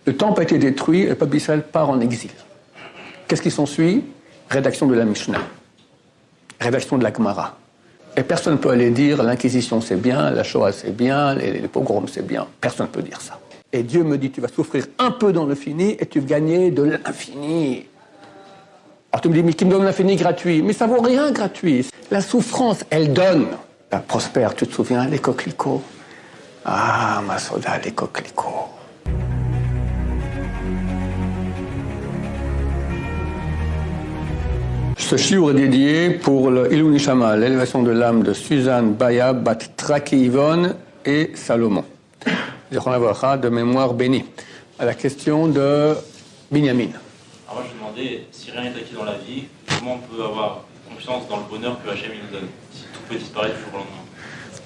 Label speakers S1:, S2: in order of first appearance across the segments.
S1: Le temple a été détruit et le peuple d'Israël part en exil. Qu'est-ce qui s'ensuit? Rédaction de la Mishnah, rédaction de la Gemara. Et personne ne peut aller dire l'Inquisition c'est bien, la Shoah c'est bien, les pogroms c'est bien. Personne ne peut dire ça. Et Dieu me dit tu vas souffrir un peu dans le fini et tu vas gagner de l'infini. Alors tu me dis mais qui me donne l'infini gratuit? Mais ça vaut rien gratuit. La souffrance, elle donne. La prospère, tu te souviens, les coquelicots? Ah, ma soda, les coquelicots. Ce shiur est dédié pour le Ilou Nishama, l'élévation de l'âme de Suzanne Baya, Bat Traki Yvonne et Salomon. De mémoire bénie. À la question de Binyamin.
S2: Alors moi je me demandais, si rien n'est acquis dans la vie, comment on peut avoir confiance dans le bonheur que Hachem nous donne, si tout peut disparaître du jour au lendemain?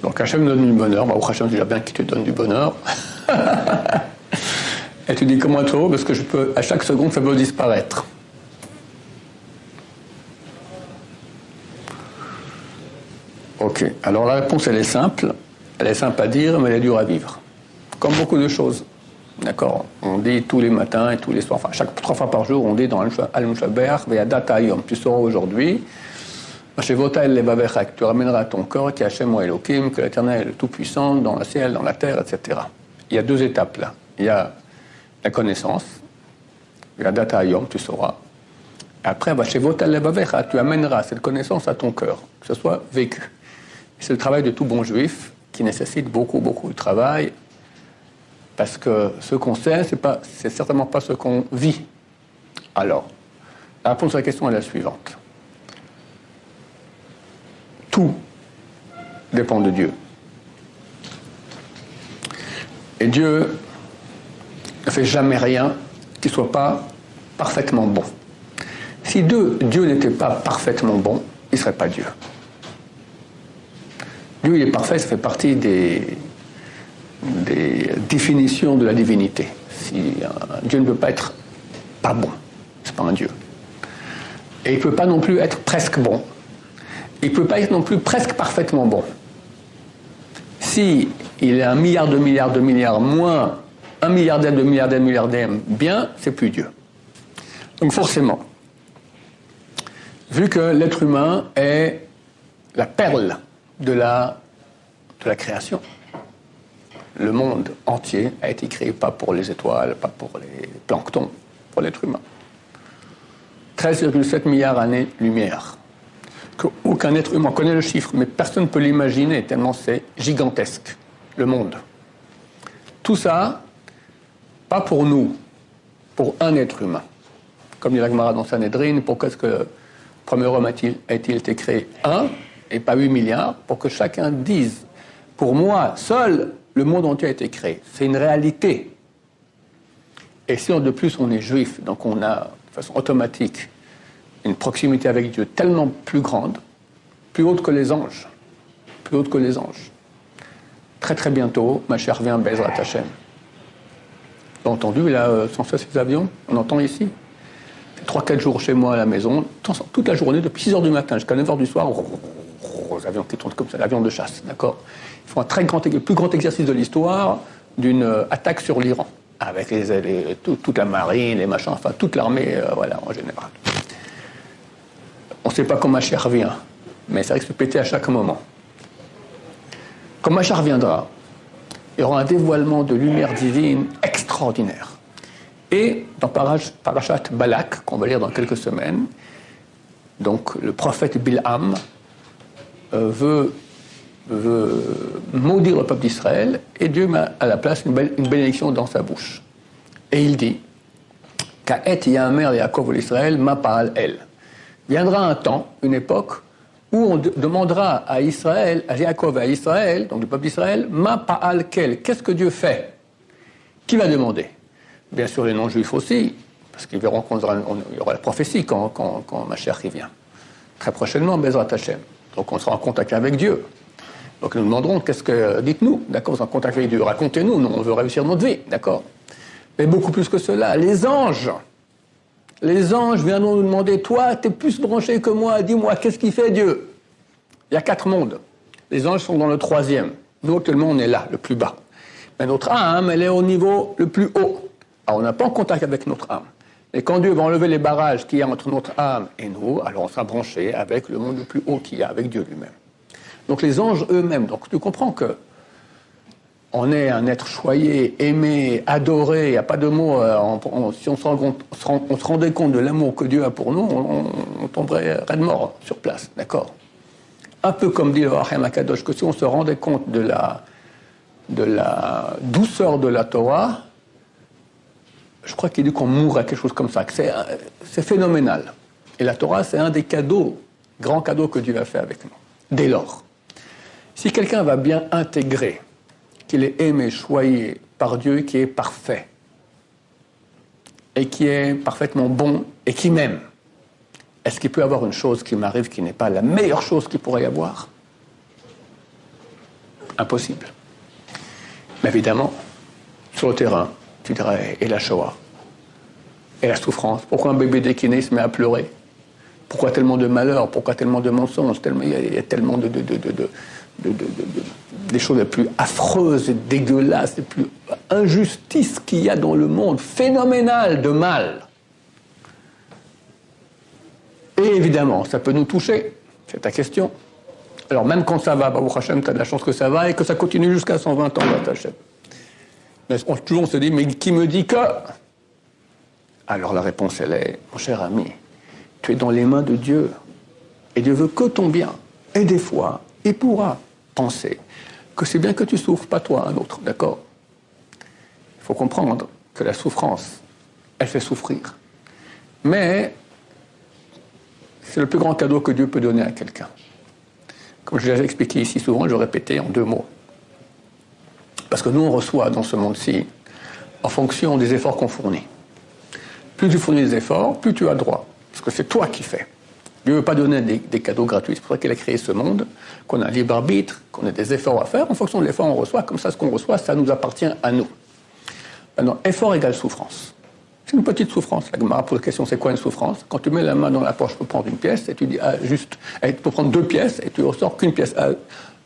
S2: Donc
S1: Hachem nous donne du bonheur, bah, Hachem dit bien qu'il te donne du bonheur. Et tu dis comment être heureux, parce que je peux, à chaque seconde ça peut disparaître. Ok, alors la réponse elle est simple à dire, mais elle est dure à vivre. Comme beaucoup de choses. D'accord? On dit tous les matins et tous les soirs, enfin 3 fois par jour, on dit dans Al-Mushaber, Ve'adat Hayom, tu sauras aujourd'hui, tu ramèneras ton corps qui est Hachem ou Elohim, que l'Éternel est le Tout-Puissant, dans le ciel, dans la terre, etc. Il y a 2 étapes là. Il y a la connaissance, Ve'adat Hayom, tu sauras. Après, tu amèneras cette connaissance à ton cœur, que ce soit vécu. C'est le travail de tout bon juif qui nécessite beaucoup de travail, parce que ce qu'on sait, c'est certainement pas ce qu'on vit. Alors, la réponse à la question est la suivante. Tout dépend de Dieu. Et Dieu ne fait jamais rien qui ne soit pas parfaitement bon. Si Dieu n'était pas parfaitement bon, il ne serait pas Dieu. Dieu, il est parfait, ça fait partie des définitions de la divinité. Dieu ne peut pas être pas bon, c'est pas un Dieu. Et il ne peut pas non plus être presque bon. Il ne peut pas être non plus presque parfaitement bon. Si il est 1 milliard de milliards moins 1 milliardaire de milliardaire bien, c'est plus Dieu. Donc forcément, vu que l'être humain est la perle de la création, le monde entier a été créé pas pour les étoiles, pas pour les planctons, pour l'être humain. 13,7 milliards d'années-lumière. Aucun être humain connaît le chiffre, mais personne ne peut l'imaginer, tellement c'est gigantesque, le monde. Tout ça, pas pour nous, pour un être humain. Comme dit la Gemara dans Sanhedrin, pourquoi est-ce que le premier homme a-t-il été créé 1 et pas 8 milliards, pour que chacun dise, pour moi, seul, le monde entier a été créé. C'est une réalité. Et si de plus on est juif, donc on a de façon automatique une proximité avec Dieu tellement plus grande, plus haute que les anges. Plus haute que les anges. Très très bientôt, ma chère vient Bezrat Hashem. Vous avez entendu, il a sans cesse ses avions, on entend ici. 3-4 jours chez moi à la maison, toute la journée, depuis 6h du matin jusqu'à 9h du soir, les avions qui tournent comme ça, l'avion de chasse, d'accord? Ils font le plus grand exercice de l'histoire d'une attaque sur l'Iran, avec toute la marine, les machins, enfin toute l'armée, voilà, en général. On ne sait pas quand Mashiach vient, mais ça risque de péter à chaque moment. Quand Mashiach viendra, il y aura un dévoilement de lumière divine extraordinaire. Et dans Parashat Balak, qu'on va lire dans quelques semaines, donc le prophète Bilham veut maudire le peuple d'Israël, et Dieu met à la place une bénédiction dans sa bouche. Et il dit Ka'et Yamer Yaakov l'Israël ma pa'al el. Viendra un temps, une époque, où on demandera à Israël, à Yaakov et à Israël, donc le peuple d'Israël, ma pa'al kel. Qu'est-ce que Dieu fait? Qui va demander? Bien sûr, les non-juifs aussi, parce qu'ils verront qu'il y aura la prophétie quand Mashiach vient. Très prochainement, Bezrat Hashem. Donc on sera en contact avec Dieu. Donc nous demanderons, dites-nous, d'accord, vous êtes en contact avec Dieu, racontez-nous, nous on veut réussir notre vie, d'accord. Mais beaucoup plus que cela, les anges viendront nous demander, toi, t'es plus branché que moi, dis-moi, qu'est-ce qui fait Dieu? Il y a 4 mondes. Les anges sont dans le 3e. Nous, actuellement, on est là, le plus bas. Mais notre âme, elle est au niveau le plus haut. Alors on n'a pas en contact avec notre âme. Et quand Dieu va enlever les barrages qu'il y a entre notre âme et nous, alors on sera branché avec le monde le plus haut qu'il y a, avec Dieu lui-même. Donc les anges eux-mêmes, donc tu comprends que on est un être choyé, aimé, adoré, il n'y a pas de mots, si on se rendait compte de l'amour que Dieu a pour nous, on tomberait raide mort sur place, d'accord? Un peu comme dit le Hachem Akadosh, que si on se rendait compte de la douceur de la Torah, je crois qu'il dit qu'on mourrait, quelque chose comme ça, que c'est phénoménal. Et la Torah, c'est un des cadeaux, grands cadeaux que Dieu a fait avec nous. Dès lors, si quelqu'un va bien intégrer qu'il est aimé, choyé par Dieu, qui est parfait, et qui est parfaitement bon, et qui m'aime, est-ce qu'il peut y avoir une chose qui m'arrive qui n'est pas la meilleure chose qu'il pourrait y avoir? Impossible. Mais évidemment, sur le terrain, tu dirais, et la Shoah, et la souffrance. Pourquoi un bébé dès qu'il naît se met à pleurer? Pourquoi tellement de malheur? Pourquoi tellement de mensonges? Il y a tellement des choses les plus affreuses et dégueulasses, les plus injustices qu'il y a dans le monde, phénoménales de mal. Et évidemment, ça peut nous toucher, c'est ta question. Alors même quand ça va, Baruch Hashem, tu as de la chance que ça va et que ça continue jusqu'à 120 ans, Baruch Hashem. Mais toujours on se dit, mais qui me dit que? Alors la réponse, elle est, mon cher ami, tu es dans les mains de Dieu. Et Dieu veut que ton bien. Et des fois, il pourra penser que c'est bien que tu souffres, pas toi, un autre, d'accord? Il faut comprendre que la souffrance, elle fait souffrir. Mais c'est le plus grand cadeau que Dieu peut donner à quelqu'un. Comme je l'ai expliqué ici souvent, je vais répéter en 2 mots. Parce que nous, on reçoit dans ce monde-ci en fonction des efforts qu'on fournit. Plus tu fournis des efforts, plus tu as droit. Parce que c'est toi qui fais. Dieu ne veut pas donner des cadeaux gratuits. C'est pour ça qu'il a créé ce monde, qu'on a un libre arbitre, qu'on a des efforts à faire. En fonction de l'effort qu'on reçoit, comme ça, ce qu'on reçoit, ça nous appartient à nous. Maintenant, effort égale souffrance. C'est une petite souffrance. La Gemara pose la question, c'est quoi une souffrance? Quand tu mets la main dans la poche pour prendre une pièce, et tu dis, pour prendre 2 pièces, et tu ressors qu'une pièce. Ah,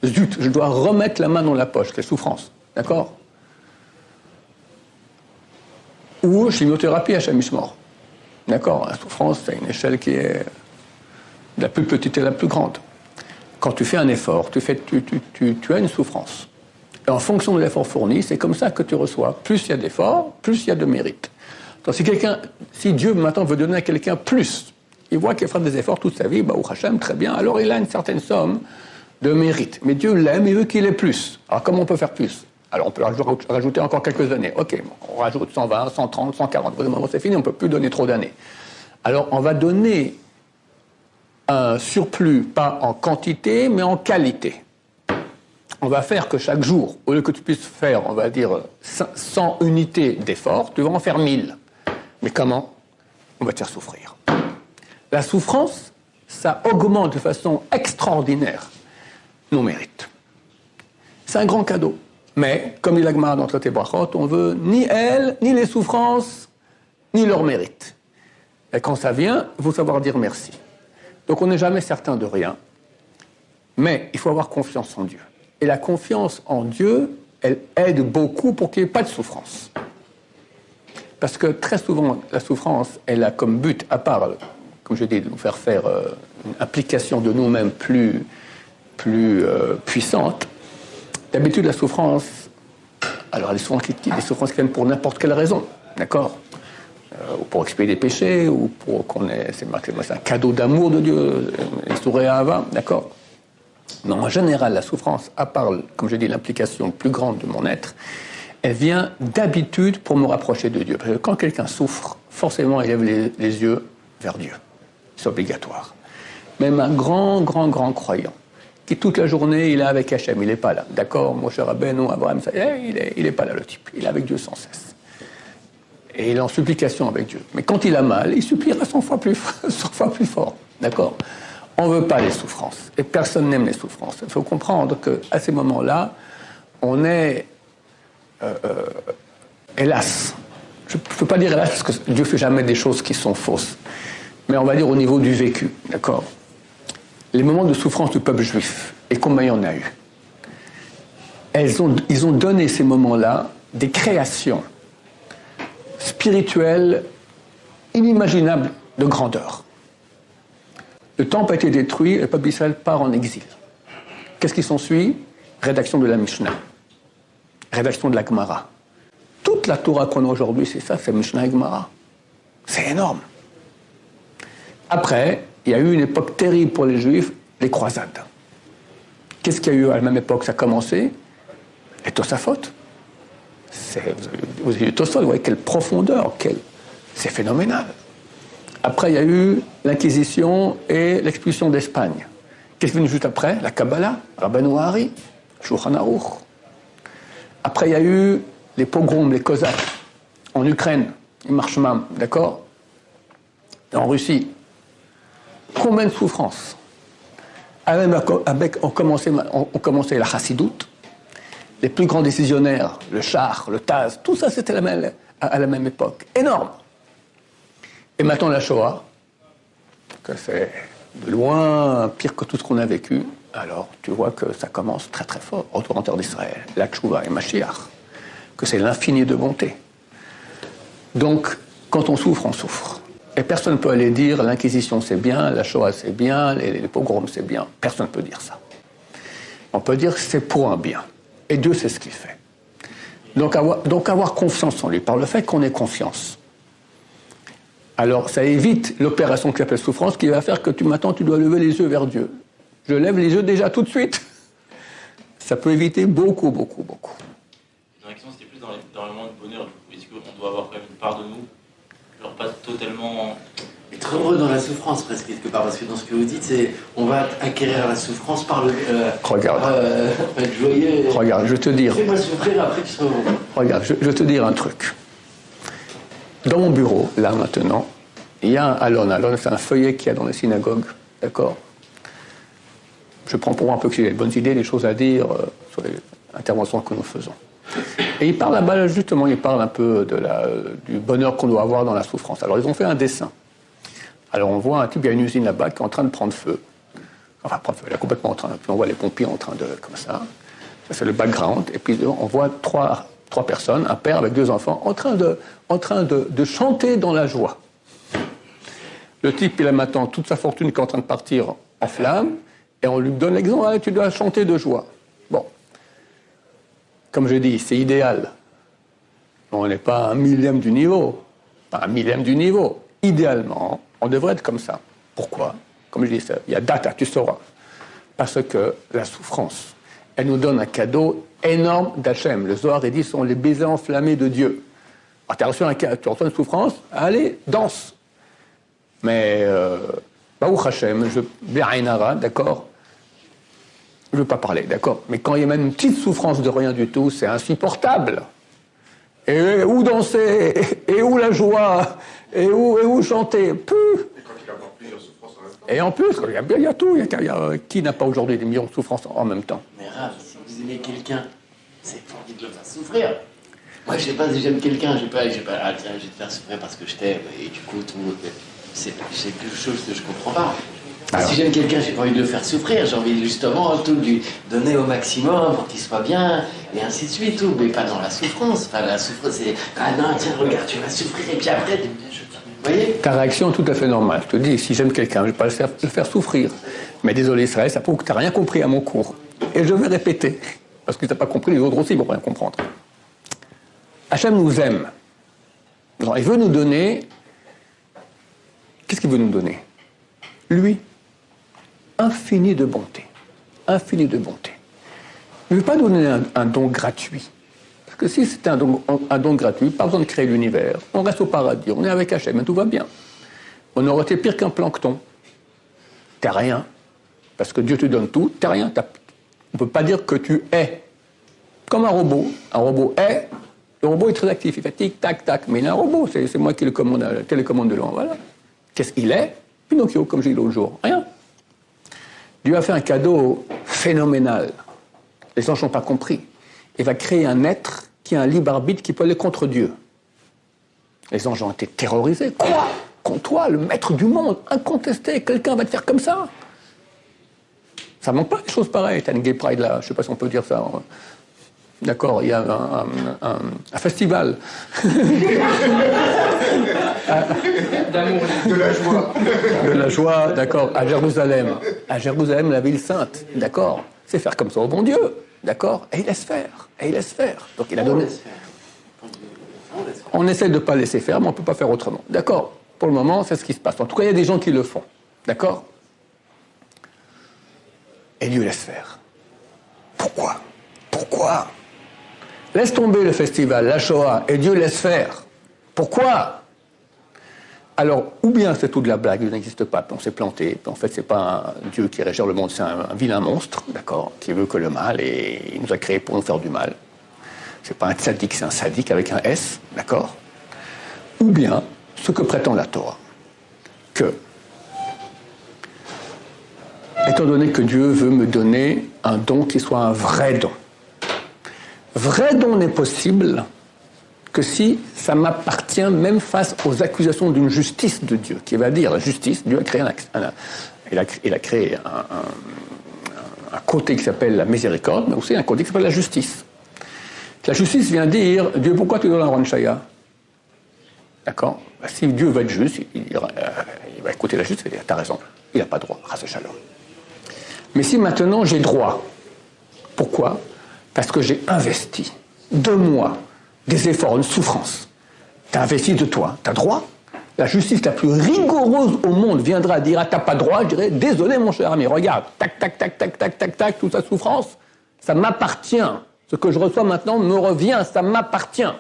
S1: zut, je dois remettre la main dans la poche. C'est souffrance. D'accord? Ou chimiothérapie à Chamishmor. D'accord? La souffrance, c'est une échelle qui est de la plus petite et la plus grande. Quand tu fais un effort, tu as une souffrance. Et en fonction de l'effort fourni, c'est comme ça que tu reçois. Plus il y a d'efforts, plus il y a de mérite. Donc si Dieu maintenant veut donner à quelqu'un plus, il voit qu'il fera des efforts toute sa vie, Baruch Hashem, très bien, alors il a une certaine somme de mérite. Mais Dieu l'aime et veut qu'il ait plus. Alors comment on peut faire plus? Alors on peut rajouter encore quelques années. Ok, on rajoute 120, 130, 140. Au moment c'est fini, on ne peut plus donner trop d'années. Alors on va donner un surplus, pas en quantité, mais en qualité. On va faire que chaque jour, au lieu que tu puisses faire, on va dire, 100 unités d'effort, tu vas en faire 1000. Mais comment? On va te faire souffrir. La souffrance, ça augmente de façon extraordinaire nos mérites. C'est un grand cadeau. Mais, comme dit l'Agmara dans Traité Brachot, on veut ni elles, ni les souffrances, ni leurs mérites. Et quand ça vient, il faut savoir dire merci. Donc on n'est jamais certain de rien. Mais il faut avoir confiance en Dieu. Et la confiance en Dieu, elle aide beaucoup pour qu'il n'y ait pas de souffrance. Parce que très souvent, la souffrance, elle a comme but, à part, comme je dis, de nous faire une application de nous-mêmes plus puissante. D'habitude, la souffrance, alors il y a des souffrances qui viennent pour n'importe quelle raison, d'accord? Ou pour expier des péchés, ou pour qu'on ait... C'est un cadeau d'amour de Dieu, Isurei Ahava, d'accord? Mais en général, la souffrance, à part, comme je dis, l'implication plus grande de mon être, elle vient d'habitude pour me rapprocher de Dieu. Parce que quand quelqu'un souffre, forcément, il lève les yeux vers Dieu. C'est obligatoire. Même un grand croyant, qui toute la journée, il est avec Hachem, il n'est pas là. D'accord, Moshe Rabbeinu, Abraham, il n'est pas là, le type. Il est avec Dieu sans cesse. Et il est en supplication avec Dieu. Mais quand il a mal, il suppliera 100 fois plus fort. D'accord? On ne veut pas les souffrances. Et personne n'aime les souffrances. Il faut comprendre qu'à ces moments-là, on est... hélas, je ne peux pas dire hélas parce que Dieu ne fait jamais des choses qui sont fausses. Mais on va dire au niveau du vécu. D'accord? Les moments de souffrance du peuple juif, et combien il y en a eu, ils ont donné ces moments-là des créations spirituelle inimaginable de grandeur. Le temple a été détruit, le peuple d'Israël part en exil. Qu'est-ce qui s'ensuit? Rédaction de la Mishnah, rédaction de la Gemara. Toute la Torah qu'on a aujourd'hui, c'est ça, c'est Mishnah et Gemara. C'est énorme. Après, il y a eu une époque terrible pour les Juifs, les croisades. Qu'est-ce qu'il y a eu à la même époque? Ça a commencé, les Tosafot. Vous avez vu Tosafot, vous voyez quelle profondeur, c'est phénoménal. Après, il y a eu l'Inquisition et l'expulsion d'Espagne. Qu'est-ce qui est venu juste après? La Kabbalah, Rabbeinu Hari, Shulchan Aruch. Après, il y a eu les pogroms, les Cosaques, en Ukraine, les Marshmam, d'accord? En Russie. Combien de souffrances? On commençait la Chassidoute, les plus grands décisionnaires, le Char, le Taz, tout ça c'était à la même époque. Énorme. Et maintenant la Shoah, que c'est de loin pire que tout ce qu'on a vécu, alors tu vois que ça commence très très fort, retour en terre d'Israël, la Tchouva et Mashiach, que c'est l'infini de bonté. Donc, quand on souffre, on souffre. Et personne ne peut aller dire l'Inquisition c'est bien, la Shoah c'est bien, les pogroms c'est bien. Personne ne peut dire ça. On peut dire que c'est pour un bien. Et Dieu sait ce qu'il fait. Donc avoir confiance en lui, par le fait qu'on ait confiance. Alors ça évite l'opération qui s'appelle souffrance, qui va faire que maintenant tu dois lever les yeux vers Dieu. Je lève les yeux déjà tout de suite. Ça peut éviter beaucoup, beaucoup, beaucoup.
S2: La question c'était plus dans le monde de bonheur. Est-ce qu'on doit avoir quand même une part de nous? Genre pas totalement...
S3: Être heureux dans la souffrance, presque, quelque part, parce que dans ce que vous dites, c'est on va acquérir la souffrance par le...
S1: Regarde.
S3: Être joyeux...
S1: Regarde, je vais te dire...
S3: Fais-moi souffrir, après tu seras heureux.
S1: Regarde, je vais te dire un truc. Dans mon bureau, là, maintenant, il y a un Alon. Alon, c'est un feuillet qu'il y a dans les synagogues, d'accord? Je prends pour moi un peu que j'ai des bonnes idées, des choses à dire sur les interventions que nous faisons. Et il parle là-bas, justement, il parle un peu du bonheur qu'on doit avoir dans la souffrance. Alors, ils ont fait un dessin. Alors, on voit un type, il y a une usine là-bas qui est en train de prendre feu. Enfin, prendre feu, elle est complètement en train de... Puis on voit les pompiers en train de... comme ça. Ça, c'est le background. Et puis, on voit trois personnes, un père avec deux enfants, en train de chanter dans la joie. Le type, il a maintenant toute sa fortune qui est en train de partir en flammes, et on lui donne l'exemple, ah, tu dois chanter de joie. Bon. Comme je dis, c'est idéal. On n'est pas à un millième du niveau. Pas un millième du niveau. Idéalement, on devrait être comme ça. Pourquoi? Comme je dis, il y a data, tu sauras. Parce que la souffrance, elle nous donne un cadeau énorme d'Hachem. Le Zohar, il dit, sont les baisers enflammés de Dieu. Alors, tu reçois une souffrance, allez, danse. Mais, Baruch Hachem, d'accord? Je ne veux pas parler, d'accord? Mais quand il y a même une petite souffrance de rien du tout, c'est insupportable. Et où danser? Et où la joie? Et où chanter? Et quand il y a encore plusieurs souffrances en même temps. Et en plus, il y a tout. Qui n'a pas aujourd'hui des millions de souffrances en même temps?
S3: Mais Rav, si vous aimez quelqu'un, c'est pour qu'il le faire souffrir. Moi, je sais pas si j'aime quelqu'un, je vais pas, ah tiens, je vais te faire souffrir parce que je t'aime, et du coup, c'est quelque chose que je comprends pas. Alors, si j'aime quelqu'un, j'ai pas envie de le faire souffrir, j'ai envie justement tout lui donner au maximum pour qu'il soit bien, et ainsi de suite, tout, mais pas dans la souffrance. Enfin, la souffrance, c'est ah non, tiens, regarde, tu vas souffrir, et puis après, vous voyez? Ta
S1: réaction est tout à fait normale. Je te dis, si j'aime quelqu'un, je ne vais pas le faire souffrir. Mais désolé, Israël, ça prouve que tu n'as rien compris à mon cours. Et je vais répéter, parce que tu n'as pas compris, les autres aussi vont rien comprendre. Hachem nous aime. Alors, il veut nous donner... Qu'est-ce qu'il veut nous donner? Lui. Infini de bonté. Infini de bonté. Il ne veut pas donner un don gratuit. Parce que si c'était un don gratuit, pas besoin de créer l'univers, on reste au paradis, on est avec Hachem, et tout va bien. On aurait été pire qu'un plancton. T'es rien. Parce que Dieu te donne tout, t'es rien. On ne peut pas dire que tu es. Comme un robot. Un robot est, le robot est très actif, il fait tic, tac, tac. Mais il est un robot, c'est moi qui le commande, la télécommande de l'an. Voilà. Qu'est-ce qu'il est? Pinocchio, comme j'ai dit l'autre jour. Rien. Dieu a fait un cadeau phénoménal. Les anges n'ont pas compris. Il va créer un être qui a un libre arbitre qui peut aller contre Dieu. Les anges ont été terrorisés. Quoi? Contre toi, le maître du monde, incontesté, quelqu'un va te faire comme ça? Ça ne manque pas des choses pareilles. T'as une gay pride là, je ne sais pas si on peut dire ça. D'accord, il y a un festival.
S4: D'amour.
S5: De la joie.
S1: De la joie, d'accord, à Jérusalem. À Jérusalem, la ville sainte, d'accord. C'est faire comme ça au bon Dieu, d'accord. Et il laisse faire, Donc il a donné... On essaie de ne pas laisser faire, mais on ne peut pas faire autrement. D'accord. Pour le moment, c'est ce qui se passe. En tout cas, il y a des gens qui le font. D'accord. Et Dieu laisse faire. Pourquoi Laisse tomber le festival, la Shoah, et Dieu laisse faire. Pourquoi? Alors, ou bien c'est tout de la blague, Dieu n'existe pas, puis on s'est planté, puis en fait, c'est pas un Dieu qui régit le monde, c'est un vilain monstre, d'accord, qui veut que le mal, et il nous a créés pour nous faire du mal. C'est pas un tzaddik, c'est un sadique avec un S, d'accord. Ou bien, ce que prétend la Torah, que, étant donné que Dieu veut me donner un don qui soit un vrai don, vrai don n'est possible que si ça m'appartient même face aux accusations d'une justice de Dieu, qui va dire la justice. Dieu a créé il a créé un côté qui s'appelle la miséricorde, mais aussi un côté qui s'appelle la justice. La justice vient dire, Dieu, pourquoi tu donnes un Ron Shaya? D'accord. Si Dieu va être juste, il va écouter la justice et dire, t'as raison, il n'a pas droit, Ras Shalom. Mais si maintenant j'ai droit, pourquoi? Parce que j'ai investi de moi des efforts, une souffrance. Tu as investi de toi, tu as droit. La justice la plus rigoureuse au monde viendra dire, ah, t'as pas droit, je dirais, désolé mon cher ami, regarde, tac, tac, tac, tac, tac, tac, tac, toute sa souffrance, ça m'appartient. Ce que je reçois maintenant me revient, ça m'appartient.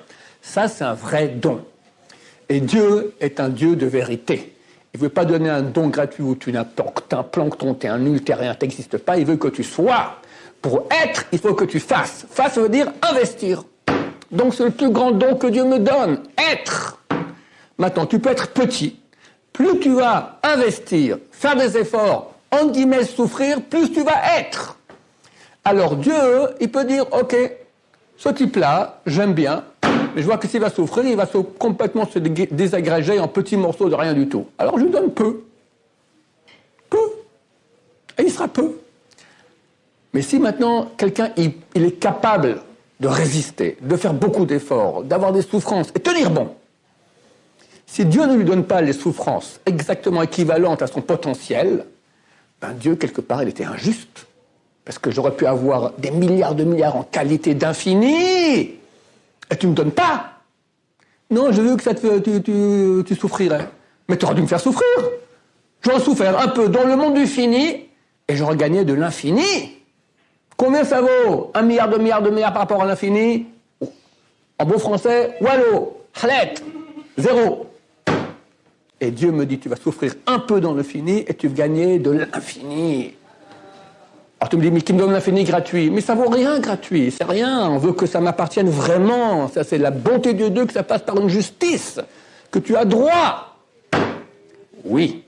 S1: Ça, c'est un vrai don. Et Dieu est un Dieu de vérité. Il ne veut pas donner un don gratuit où tu n'es un plancton, tu es un nul, tu n'es rien, tu n'existes pas. Il veut que tu sois. Pour être, il faut que tu fasses. Face veut dire investir. Donc c'est le plus grand don que Dieu me donne. Être. Maintenant, tu peux être petit. Plus tu vas investir, faire des efforts, en guillemets souffrir, plus tu vas être. Alors Dieu, il peut dire, ok, ce type-là, j'aime bien, mais je vois que s'il va souffrir, il va complètement se désagréger en petits morceaux de rien du tout. Alors je lui donne peu. Peu. Et il sera peu. Mais si maintenant, quelqu'un, il est capable de résister, de faire beaucoup d'efforts, d'avoir des souffrances, et tenir bon. Si Dieu ne lui donne pas les souffrances exactement équivalentes à son potentiel, ben Dieu, quelque part, il était injuste. Parce que j'aurais pu avoir des milliards de milliards en qualité d'infini, et tu ne me donnes pas. Non, j'ai vu que ça tu souffrirais. Mais tu aurais dû me faire souffrir. J'aurais souffert un peu dans le monde du fini, et j'aurais gagné de l'infini. Combien ça vaut? 1 milliard de milliards par rapport à l'infini? En beau français, wallo, halet, zéro. Et Dieu me dit, tu vas souffrir un peu dans le fini, et tu vas gagner de l'infini. Alors tu me dis, mais qui me donne l'infini gratuit? Mais ça vaut rien gratuit, c'est rien. On veut que ça m'appartienne vraiment. Ça, c'est la bonté de Dieu, que ça passe par une justice, que tu as droit. Oui.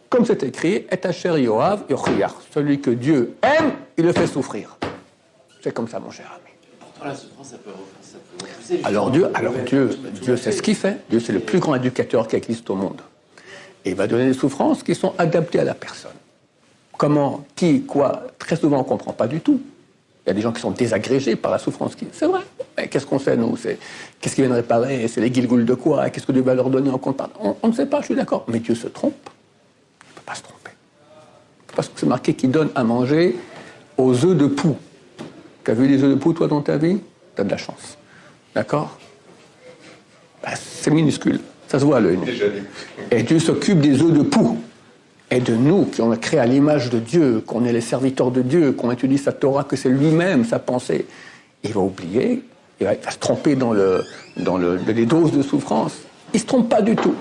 S1: Comme c'est écrit, et Asher Yoav Yochiach. Celui que Dieu aime, il le fait souffrir. C'est comme ça, mon cher ami.
S3: Pourtant, la souffrance, ça peut repousser.
S1: Alors Dieu sait ce qu'il fait. Dieu, c'est le plus grand éducateur qui existe au monde. Et il va donner des souffrances qui sont adaptées à la personne. Comment, qui, quoi, très souvent on ne comprend pas du tout. Il y a des gens qui sont désagrégés par la souffrance. C'est vrai. Mais qu'est-ce qu'on sait, nous? Qu'est-ce qu'ils viennent réparer? C'est les guilgoules de quoi? Qu'est-ce que Dieu va leur donner en compte? On ne sait pas, je suis d'accord. Mais Dieu se trompe. Il ne peut pas se tromper. Parce que c'est marqué qu'il donne à manger aux œufs de poux. Tu as vu les œufs de poux, toi, dans ta vie? Tu as de la chance. D'accord? C'est minuscule. Ça se voit à l'œil. Et Dieu s'occupe des œufs de poux. Et de nous, qui on a créé à l'image de Dieu, qu'on est les serviteurs de Dieu, qu'on étudie sa Torah, que c'est lui-même, sa pensée, il va oublier, il va se tromper dans les doses de souffrance. Il ne se trompe pas du tout.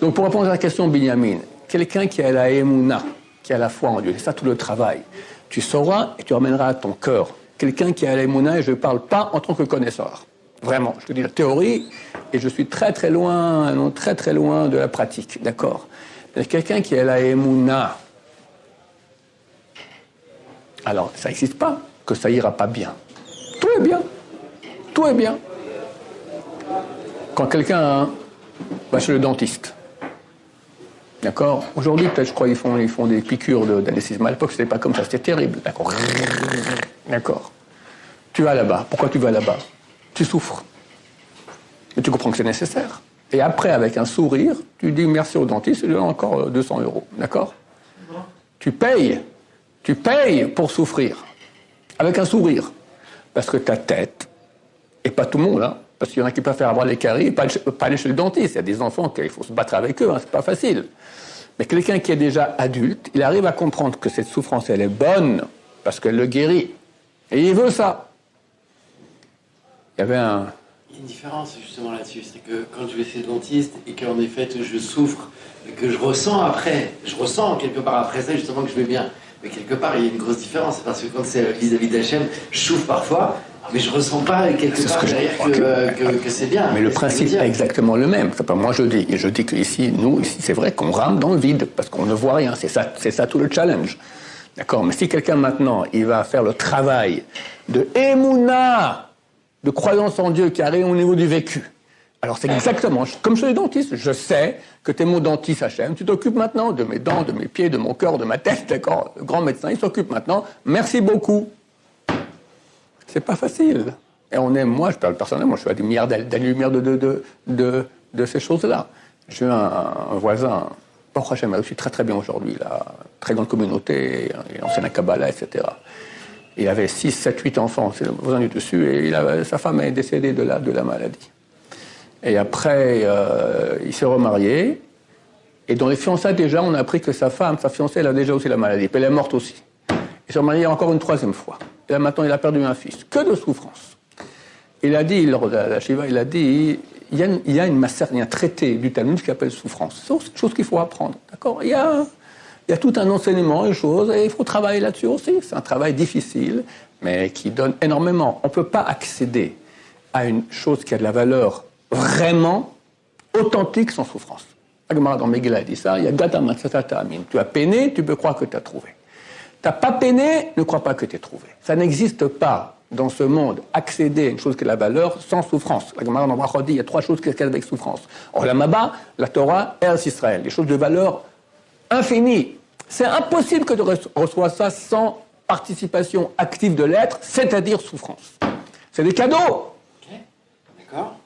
S1: Donc pour répondre à la question, Binyamin, quelqu'un qui a la émouna, qui a la foi en Dieu, c'est ça tout le travail, tu sauras et tu ramèneras à ton cœur. Quelqu'un qui a la émouna, et je ne parle pas en tant que connaisseur. Vraiment, je te dis la théorie, et je suis très très loin de la pratique, d'accord? Quelqu'un qui a la émouna, alors ça n'existe pas que ça ira pas bien. Tout est bien. Tout est bien. Quand quelqu'un va chez le dentiste, d'accord? Aujourd'hui, peut-être, je crois, ils font des piqûres d'anesthésie. À l'époque, c'était pas comme ça, c'était terrible, d'accord? D'accord. Tu vas là-bas. Pourquoi tu vas là-bas? Tu souffres. Mais tu comprends que c'est nécessaire. Et après, avec un sourire, tu dis merci au dentiste, il lui donne encore 200 €. D'accord? Tu payes pour souffrir. Avec un sourire. Parce que ta tête, et pas tout le monde, hein, parce qu'il y en a qui préfèrent avoir les caries et pas aller chez le dentiste. Il y a des enfants qu'il faut se battre avec eux, hein, c'est pas facile. Mais quelqu'un qui est déjà adulte, il arrive à comprendre que cette souffrance, elle est bonne, parce qu'elle le guérit. Et il veut ça. Il y avait un...
S3: Il y a une différence justement là-dessus, c'est que quand je vais chez le dentiste et qu'en effet je souffre, que je ressens quelque part après ça justement que je vais bien. Mais quelque part il y a une grosse différence, parce que quand c'est vis-à-vis d'Hachem, je souffre parfois, mais je ressens pas quelque part derrière que c'est bien.
S1: Mais le principe est exactement le même. Enfin, moi je dis qu'ici, ici c'est vrai qu'on rame dans le vide, parce qu'on ne voit rien, c'est ça tout le challenge. D'accord? Mais si quelqu'un maintenant, il va faire le travail de Emouna, de croyance en Dieu qui arrive au niveau du vécu. Alors c'est exactement, comme chez les dentistes, je sais que tu es mon dentiste Hachem, tu t'occupes maintenant de mes dents, de mes pieds, de mon cœur, de ma tête, d'accord? Le grand médecin, il s'occupe maintenant, merci beaucoup. C'est pas facile. Et moi je parle personnellement, je suis à des milliards d'années-lumière de ces choses-là. J'ai eu un voisin, Baruch Hachem, il réussit très très bien aujourd'hui, il a une très grande communauté, il enseigne la Kabbalah, etc. Il avait 6, 7, 8 enfants, c'est le voisin du dessus, et sa femme est décédée de la maladie. Et après, il s'est remarié, et dans les fiançailles déjà, on a appris que sa fiancée, elle a déjà aussi la maladie, puis elle est morte aussi. Il s'est remarié encore une 3e fois. Et là maintenant, il a perdu un fils. Que de souffrance. Il a dit, lors de la Shiva, il a dit, il y a un traité du Talmud qui s'appelle souffrance. C'est une chose qu'il faut apprendre, d'accord? Il y a tout un enseignement, une chose, et il faut travailler là-dessus aussi. C'est un travail difficile, mais qui donne énormément. On ne peut pas accéder à une chose qui a de la valeur vraiment authentique sans souffrance. Agmara dans Megillah dit ça, il y a Gata Matzata Amin. Tu as peiné, tu peux croire que tu as trouvé. Tu n'as pas peiné, ne crois pas que tu as trouvé. Ça n'existe pas dans ce monde accéder à une chose qui a de la valeur sans souffrance. Agmara dans Brachot dit il y a 3 choses qui sont avec souffrance. Or la Maba, la Torah, Eretz Israël, des choses de valeur infinie. C'est impossible que tu reçoives ça sans participation active de l'être, c'est-à-dire souffrance. C'est des cadeaux.
S3: Ok, d'accord,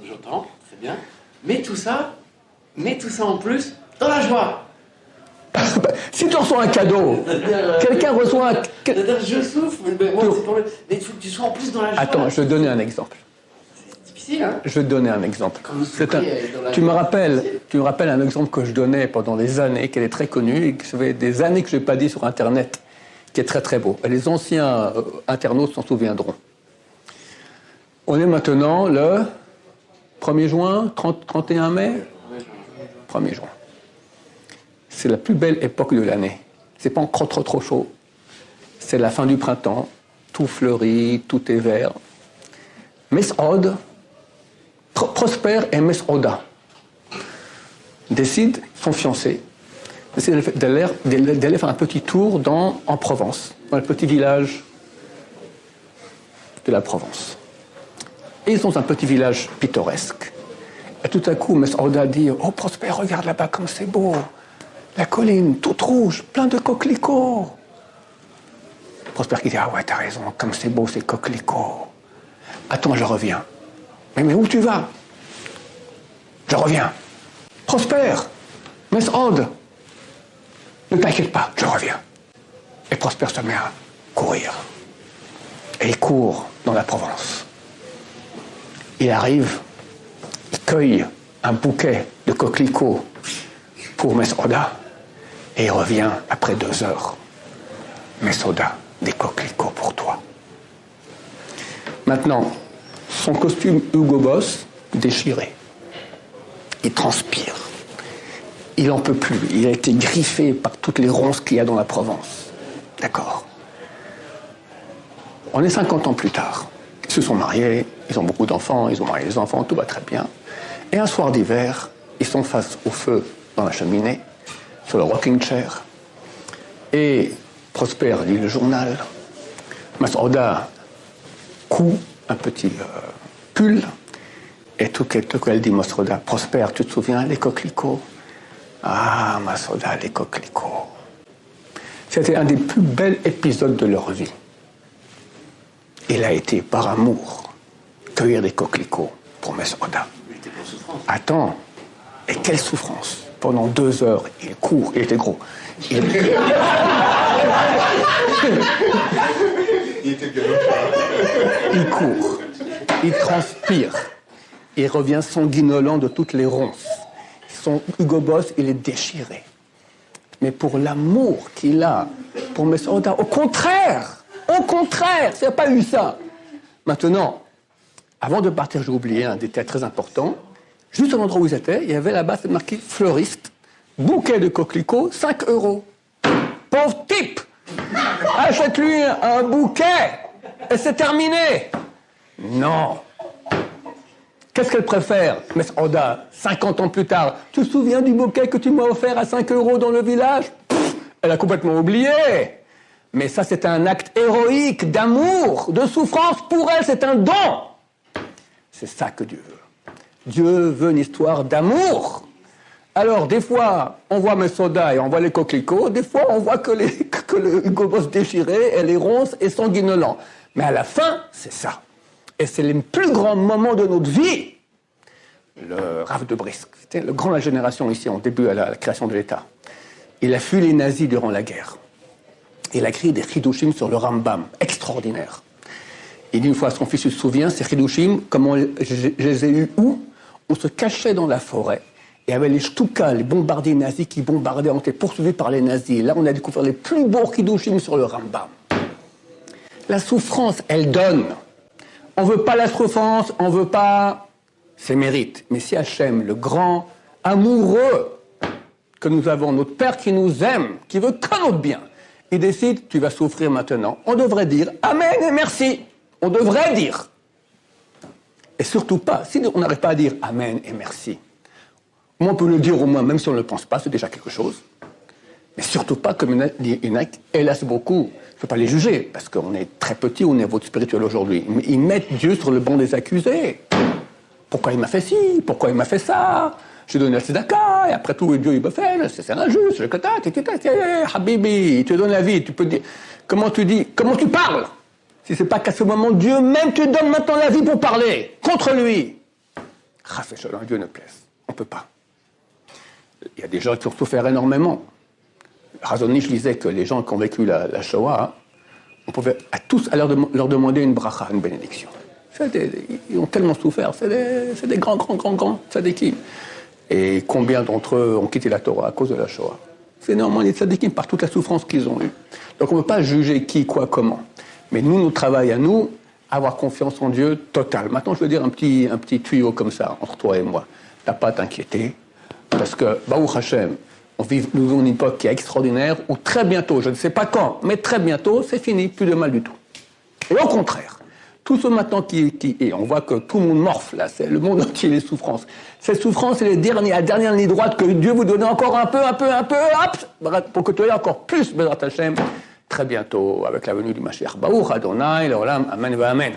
S3: j'entends, très bien. Mais tout ça en plus dans la joie.
S1: Si tu reçois un cadeau, quelqu'un reçoit un...
S3: Je souffre, mais moi c'est pour le... Mais il faut que tu sois en plus dans la joie.
S1: Attends, je vais te donner un exemple.
S3: C'est difficile, hein?
S1: Je vais te donner un exemple. Tu me rappelles un exemple que je donnais pendant des années, qui est très connu, et que ça fait des années que je n'ai pas dit sur Internet, qui est très très beau. Et les anciens internautes s'en souviendront. On est maintenant le 1er juin, 31 mai 1er juin. C'est la plus belle époque de l'année. C'est pas encore trop chaud. C'est la fin du printemps. Tout fleurit, tout est vert. Mes'od, Prosper et Mes'oda décident, sont fiancés, d'aller faire un petit tour en Provence, dans le petit village de la Provence. Et ils sont dans un petit village pittoresque. Et tout à coup, Mes'oda dit « Oh Prosper, regarde là-bas comme c'est beau !» La colline, toute rouge, plein de coquelicots. Prosper qui dit, ah ouais, t'as raison, comme c'est beau ces coquelicots. Attends, je reviens. Mais où tu vas? Je reviens. Prosper, Mes'od, ne t'inquiète pas, je reviens. Et Prosper se met à courir. Et il court dans la Provence. Il arrive, il cueille un bouquet de coquelicots pour Mes'oda. Et il revient après 2 heures. Mes'oda, des coquelicots pour toi. Maintenant, son costume Hugo Boss déchiré. Il transpire. Il n'en peut plus. Il a été griffé par toutes les ronces qu'il y a dans la Provence. D'accord. On est 50 ans plus tard. Ils se sont mariés, ils ont beaucoup d'enfants, ils ont marié les enfants, tout va très bien. Et un soir d'hiver, ils sont face au feu dans la cheminée, sur le rocking chair. Et Prosper lit le journal. Mes'oda coud un petit pull. Et tout qu'elle dit, Mes'oda, Prosper, tu te souviens, les coquelicots? Ah, Mes'oda, les coquelicots. C'était un des plus bels épisodes de leur vie. Il a été par amour cueillir des coquelicots pour Mesroda.
S3: Il était pour souffrance.
S1: Attends, et quelle souffrance! Pendant 2 heures, il court, il était gros. Il court, il transpire, il revient sanguinolent de toutes les ronces. Son Hugo Boss, il est déchiré. Mais pour l'amour qu'il a pour Mesroda, au contraire, c'est pas eu ça. Maintenant, avant de partir, j'ai oublié un détail très important. Juste à l'endroit où ils étaient, il y avait là-bas, c'est marqué fleuriste, bouquet de coquelicots, 5 €. Pauvre type! Achète-lui un bouquet et c'est terminé. Non. Qu'est-ce qu'elle préfère, Mesroda, 50 ans plus tard? Tu te souviens du bouquet que tu m'as offert à 5 € dans le village? Elle a complètement oublié. Mais ça, c'est un acte héroïque d'amour, de souffrance. Pour elle, c'est un don. C'est ça que Dieu veut. Dieu veut une histoire d'amour. Alors, des fois, on voit Mesroda et on voit les coquelicots. Des fois, on voit que le Hugo Boss déchiré, elle est ronce et sanguinolent. Mais à la fin, c'est ça. Et c'est le plus grand moment de notre vie. Le Rav de Brisk, c'était le grand de la génération ici, en début à la création de l'État. Il a fui les nazis durant la guerre. Il a écrit des chidushim sur le Rambam, extraordinaire. Il dit une fois à son fils, tu te souviens, ces chidushim, comment je les ai eus où? On se cachait dans la forêt. Et il y avait les shtukas, les bombardiers nazis qui bombardaient, on était poursuivis par les nazis. Et là, on a découvert les plus beaux chidushim sur le Rambam. La souffrance, elle donne. On ne veut pas la souffrance, on ne veut pas ses mérites. Mais si Hachem, le grand amoureux que nous avons, notre Père qui nous aime, qui veut que notre bien, il décide, tu vas souffrir maintenant, on devrait dire Amen et merci. On devrait dire. Et surtout pas, si on n'arrive pas à dire Amen et merci, moi on peut le dire au moins, même si on ne le pense pas, c'est déjà quelque chose. Mais surtout pas, comme il y en a, hélas beaucoup, je ne peux pas les juger, parce qu'on est très petit au niveau spirituel aujourd'hui. Mais ils mettent Dieu sur le banc des accusés. Pourquoi il m'a fait ci? Pourquoi il m'a fait ça? J'ai donné la tzedaka, et après tout, Dieu il me fait, c'est injuste, le kata, habibi, il te donne la vie, tu peux dire, comment tu parles? Si c'est pas qu'à ce moment, Dieu même te donne maintenant la vie pour parler, contre lui. Chafé shalom, Dieu ne plaise, on peut pas. Il y a des gens qui ont souffert énormément. Razonich disait que les gens qui ont vécu la Shoah, on pouvait à tous leur demander une bracha, une bénédiction. Ils ont tellement souffert, c'est des grands tzadikim. Et combien d'entre eux ont quitté la Torah à cause de la Shoah? C'est énormément les tzadikim par toute la souffrance qu'ils ont eue. Donc on ne peut pas juger qui, quoi, comment. Mais nous, notre travail à nous, avoir confiance en Dieu total. Maintenant, je veux dire un petit tuyau comme ça, entre toi et moi. T'as pas à t'inquiéter, parce que, Baruch Hashem, nous vivons une époque qui est extraordinaire, où très bientôt, je ne sais pas quand, mais très bientôt, c'est fini, plus de mal du tout. Et au contraire, tout ce maintenant et on voit que tout le monde morfle, là, c'est le monde entier, les souffrances. Cette souffrance, c'est la dernière ligne droite que Dieu vous donne encore un peu, hop, pour que tu aies encore plus, Bezrat Hashem, très bientôt, avec la venue du Mashiach. Baruch Adonai, l'Olam, Amen, Amen.